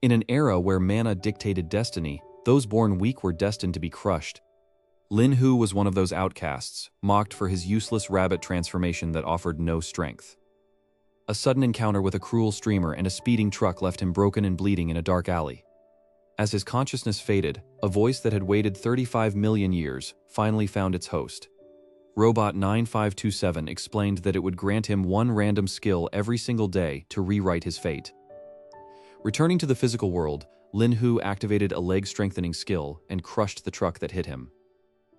In an era where mana dictated destiny, those born weak were destined to be crushed. Lin Hu was one of those outcasts, mocked for his useless rabbit transformation that offered no strength. A sudden encounter with a cruel streamer and a speeding truck left him broken and bleeding in a dark alley. As his consciousness faded, a voice that had waited 35 million years finally found its host. Robot 9527 explained that it would grant him one random skill every single day to rewrite his fate. Returning to the physical world, Lin Hu activated a leg-strengthening skill and crushed the truck that hit him.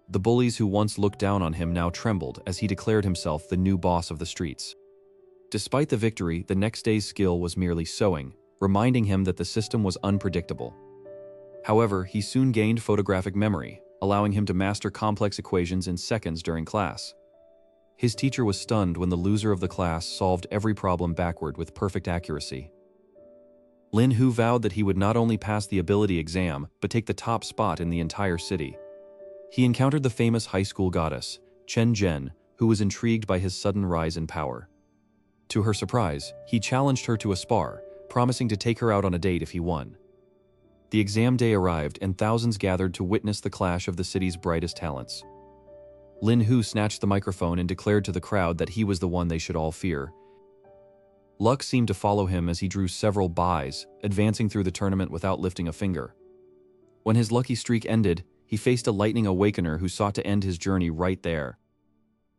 The bullies who once looked down on him now trembled as he declared himself the new boss of the streets. Despite the victory, the next day's skill was merely sewing, reminding him that the system was unpredictable. However, he soon gained photographic memory, allowing him to master complex equations in seconds during class. His teacher was stunned when the loser of the class solved every problem backward with perfect accuracy. Lin Hu vowed that he would not only pass the ability exam, but take the top spot in the entire city. He encountered the famous high school goddess, Chen Zhen, who was intrigued by his sudden rise in power. To her surprise, he challenged her to a spar, promising to take her out on a date if he won. The exam day arrived and thousands gathered to witness the clash of the city's brightest talents. Lin Hu snatched the microphone and declared to the crowd that he was the one they should all fear. Luck seemed to follow him as he drew several byes, advancing through the tournament without lifting a finger. When his lucky streak ended, he faced a lightning awakener who sought to end his journey right there.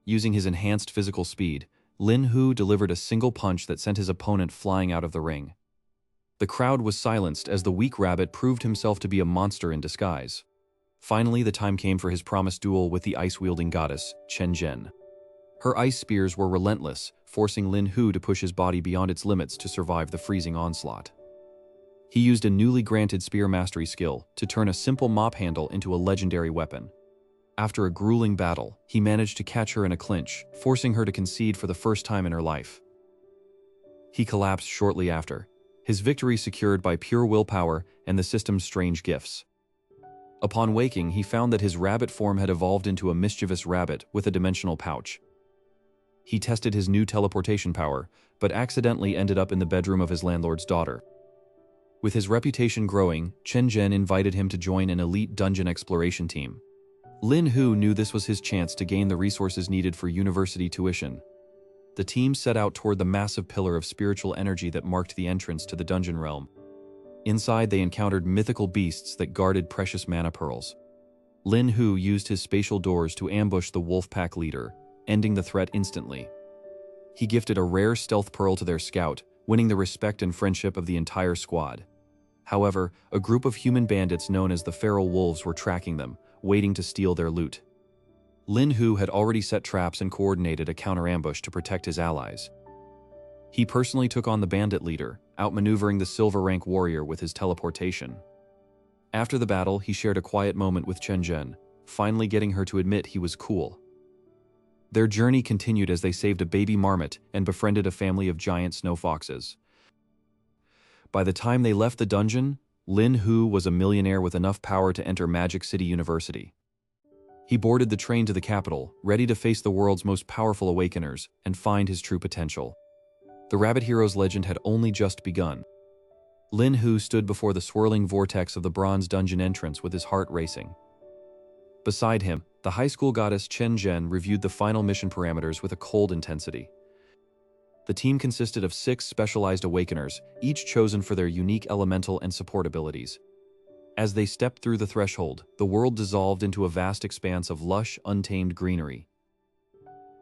Using his enhanced physical speed, Lin Hu delivered a single punch that sent his opponent flying out of the ring. The crowd was silenced as the weak rabbit proved himself to be a monster in disguise. Finally, the time came for his promised duel with the ice-wielding goddess, Chen Zhen. Her ice spears were relentless, forcing Lin Hu to push his body beyond its limits to survive the freezing onslaught. He used a newly granted spear mastery skill to turn a simple mop handle into a legendary weapon. After a grueling battle, he managed to catch her in a clinch, forcing her to concede for the first time in her life. He collapsed shortly after, his victory secured by pure willpower and the system's strange gifts. Upon waking, he found that his rabbit form had evolved into a mischievous rabbit with a dimensional pouch. He tested his new teleportation power, but accidentally ended up in the bedroom of his landlord's daughter. With his reputation growing, Chen Zhen invited him to join an elite dungeon exploration team. Lin Hu knew this was his chance to gain the resources needed for university tuition. The team set out toward the massive pillar of spiritual energy that marked the entrance to the dungeon realm. Inside, they encountered mythical beasts that guarded precious mana pearls. Lin Hu used his spatial doors to ambush the wolf pack leader, ending the threat instantly. He gifted a rare stealth pearl to their scout, winning the respect and friendship of the entire squad. However, a group of human bandits known as the Feral Wolves were tracking them, waiting to steal their loot. Lin Hu had already set traps and coordinated a counter-ambush to protect his allies. He personally took on the bandit leader, outmaneuvering the silver-rank warrior with his teleportation. After the battle, he shared a quiet moment with Chen Zhen, finally getting her to admit he was cool. Their journey continued as they saved a baby marmot and befriended a family of giant snow foxes. By the time they left the dungeon, Lin Hu was a millionaire with enough power to enter Magic City University. He boarded the train to the capital, ready to face the world's most powerful awakeners and find his true potential. The Rabbit Hero's legend had only just begun. Lin Hu stood before the swirling vortex of the bronze dungeon entrance with his heart racing. Beside him, the high school goddess Chen Zhen reviewed the final mission parameters with a cold intensity. The team consisted of 6 specialized awakeners, each chosen for their unique elemental and support abilities. As they stepped through the threshold, the world dissolved into a vast expanse of lush, untamed greenery.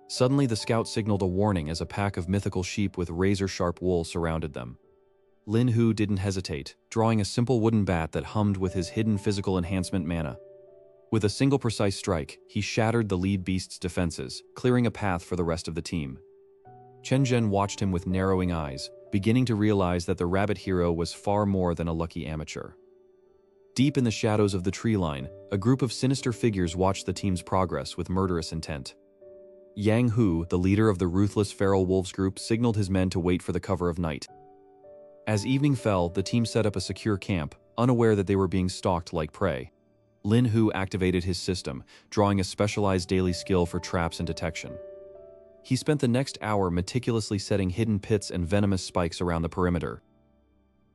Suddenly, the scout signaled a warning as a pack of mythical sheep with razor-sharp wool surrounded them. Lin Hu didn't hesitate, drawing a simple wooden bat that hummed with his hidden physical enhancement mana. With a single precise strike, he shattered the lead beast's defenses, clearing a path for the rest of the team. Chen Zhen watched him with narrowing eyes, beginning to realize that the rabbit hero was far more than a lucky amateur. Deep in the shadows of the tree line, a group of sinister figures watched the team's progress with murderous intent. Yang Hu, the leader of the ruthless Feral Wolves group, signaled his men to wait for the cover of night. As evening fell, the team set up a secure camp, unaware that they were being stalked like prey. Lin Hu activated his system, drawing a specialized daily skill for traps and detection. He spent the next hour meticulously setting hidden pits and venomous spikes around the perimeter.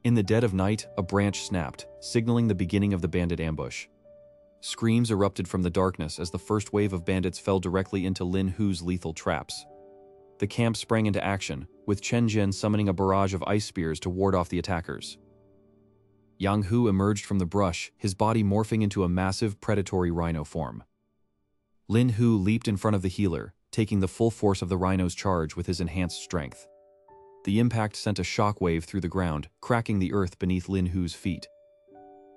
In the dead of night, a branch snapped, signaling the beginning of the bandit ambush. Screams erupted from the darkness as the first wave of bandits fell directly into Lin Hu's lethal traps. The camp sprang into action, with Chen Zhen summoning a barrage of ice spears to ward off the attackers. Yang Hu emerged from the brush, his body morphing into a massive predatory rhino form. Lin Hu leaped in front of the healer, taking the full force of the rhino's charge with his enhanced strength. The impact sent a shockwave through the ground, cracking the earth beneath Lin Hu's feet.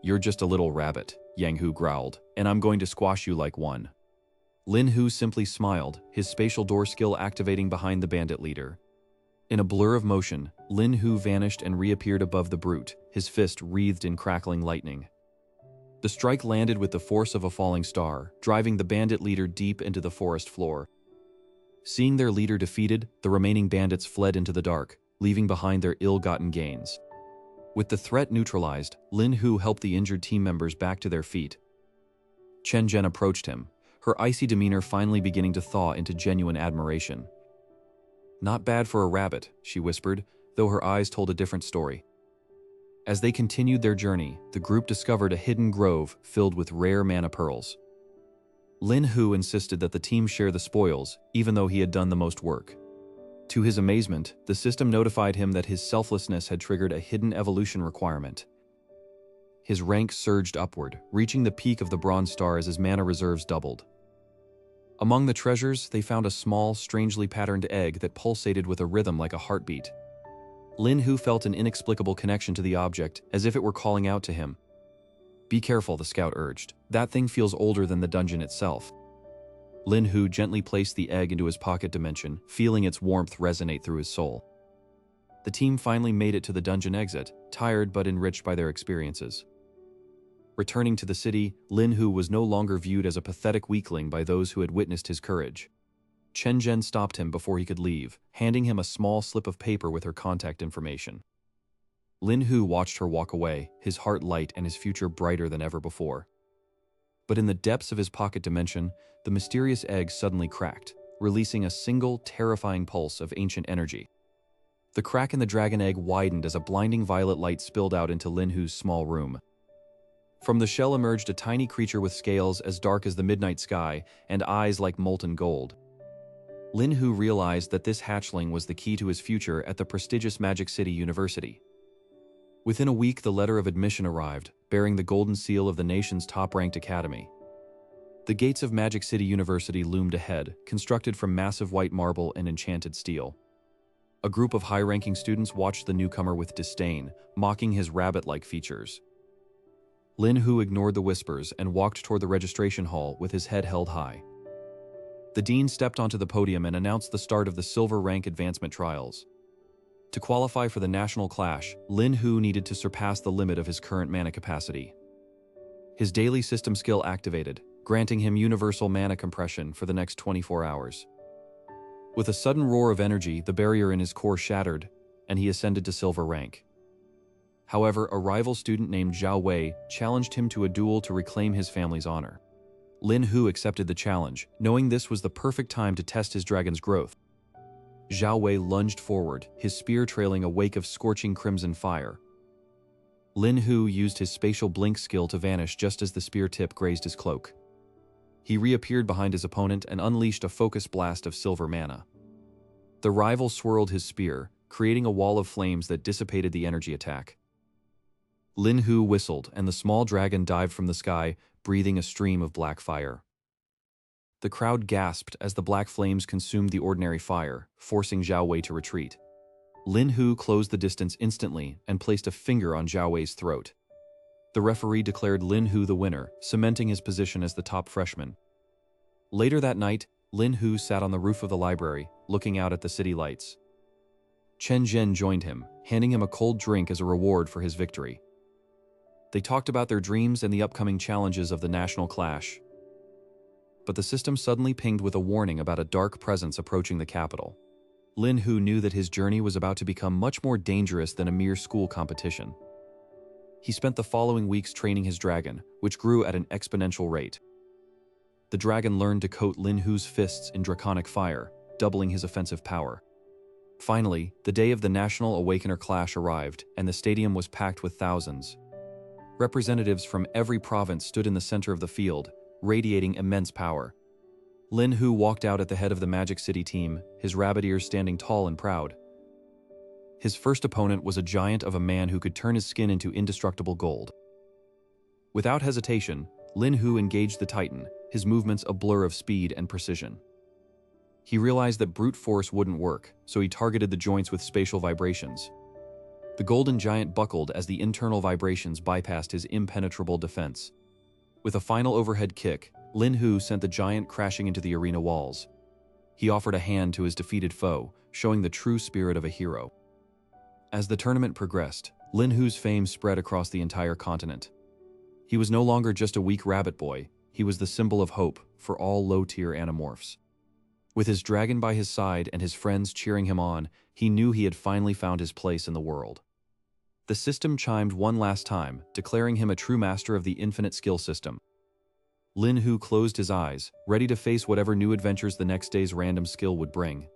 "You're just a little rabbit," Yang Hu growled, "and I'm going to squash you like one." Lin Hu simply smiled, his spatial door skill activating behind the bandit leader. In a blur of motion, Lin Hu vanished and reappeared above the brute, his fist wreathed in crackling lightning. The strike landed with the force of a falling star, driving the bandit leader deep into the forest floor. Seeing their leader defeated, the remaining bandits fled into the dark, leaving behind their ill-gotten gains. With the threat neutralized, Lin Hu helped the injured team members back to their feet. Chen Zhen approached him, her icy demeanor finally beginning to thaw into genuine admiration. "Not bad for a rabbit," she whispered, though her eyes told a different story. As they continued their journey, the group discovered a hidden grove filled with rare mana pearls. Lin Hu insisted that the team share the spoils, even though he had done the most work. To his amazement, the system notified him that his selflessness had triggered a hidden evolution requirement. His rank surged upward, reaching the peak of the Bronze Star as his mana reserves doubled. Among the treasures, they found a small, strangely patterned egg that pulsated with a rhythm like a heartbeat. Lin Hu felt an inexplicable connection to the object, as if it were calling out to him. "Be careful," the scout urged. "That thing feels older than the dungeon itself." Lin Hu gently placed the egg into his pocket dimension, feeling its warmth resonate through his soul. The team finally made it to the dungeon exit, tired but enriched by their experiences. Returning to the city, Lin Hu was no longer viewed as a pathetic weakling by those who had witnessed his courage. Chen Zhen stopped him before he could leave, handing him a small slip of paper with her contact information. Lin Hu watched her walk away, his heart light and his future brighter than ever before. But in the depths of his pocket dimension, the mysterious egg suddenly cracked, releasing a single, terrifying pulse of ancient energy. The crack in the dragon egg widened as a blinding violet light spilled out into Lin Hu's small room. From the shell emerged a tiny creature with scales as dark as the midnight sky and eyes like molten gold. Lin Hu realized that this hatchling was the key to his future at the prestigious Magic City University. Within a week, the letter of admission arrived, bearing the golden seal of the nation's top-ranked academy. The gates of Magic City University loomed ahead, constructed from massive white marble and enchanted steel. A group of high-ranking students watched the newcomer with disdain, mocking his rabbit-like features. Lin Hu ignored the whispers and walked toward the registration hall with his head held high. The dean stepped onto the podium and announced the start of the Silver Rank Advancement Trials. To qualify for the National Clash, Lin Hu needed to surpass the limit of his current mana capacity. His daily system skill activated, granting him universal mana compression for the next 24 hours. With a sudden roar of energy, the barrier in his core shattered, and he ascended to Silver Rank. However, a rival student named Zhao Wei challenged him to a duel to reclaim his family's honor. Lin Hu accepted the challenge, knowing this was the perfect time to test his dragon's growth. Zhao Wei lunged forward, his spear trailing a wake of scorching crimson fire. Lin Hu used his spatial blink skill to vanish just as the spear tip grazed his cloak. He reappeared behind his opponent and unleashed a focused blast of silver mana. The rival swirled his spear, creating a wall of flames that dissipated the energy attack. Lin Hu whistled, and the small dragon dived from the sky, breathing a stream of black fire. The crowd gasped as the black flames consumed the ordinary fire, forcing Zhao Wei to retreat. Lin Hu closed the distance instantly and placed a finger on Zhao Wei's throat. The referee declared Lin Hu the winner, cementing his position as the top freshman. Later that night, Lin Hu sat on the roof of the library, looking out at the city lights. Chen Zhen joined him, handing him a cold drink as a reward for his victory. They talked about their dreams and the upcoming challenges of the National Clash. But the system suddenly pinged with a warning about a dark presence approaching the capital. Lin Hu knew that his journey was about to become much more dangerous than a mere school competition. He spent the following weeks training his dragon, which grew at an exponential rate. The dragon learned to coat Lin Hu's fists in draconic fire, doubling his offensive power. Finally, the day of the National Awakener Clash arrived, and the stadium was packed with thousands. Representatives from every province stood in the center of the field, radiating immense power. Lin Hu walked out at the head of the Magic City team, his rabbit ears standing tall and proud. His first opponent was a giant of a man who could turn his skin into indestructible gold. Without hesitation, Lin Hu engaged the Titan, his movements a blur of speed and precision. He realized that brute force wouldn't work, so he targeted the joints with spatial vibrations. The golden giant buckled as the internal vibrations bypassed his impenetrable defense. With a final overhead kick, Lin Hu sent the giant crashing into the arena walls. He offered a hand to his defeated foe, showing the true spirit of a hero. As the tournament progressed, Lin Hu's fame spread across the entire continent. He was no longer just a weak rabbit boy, he was the symbol of hope for all low-tier animorphs. With his dragon by his side and his friends cheering him on, he knew he had finally found his place in the world. The system chimed one last time, declaring him a true master of the infinite skill system. Lin Hu closed his eyes, ready to face whatever new adventures the next day's random skill would bring.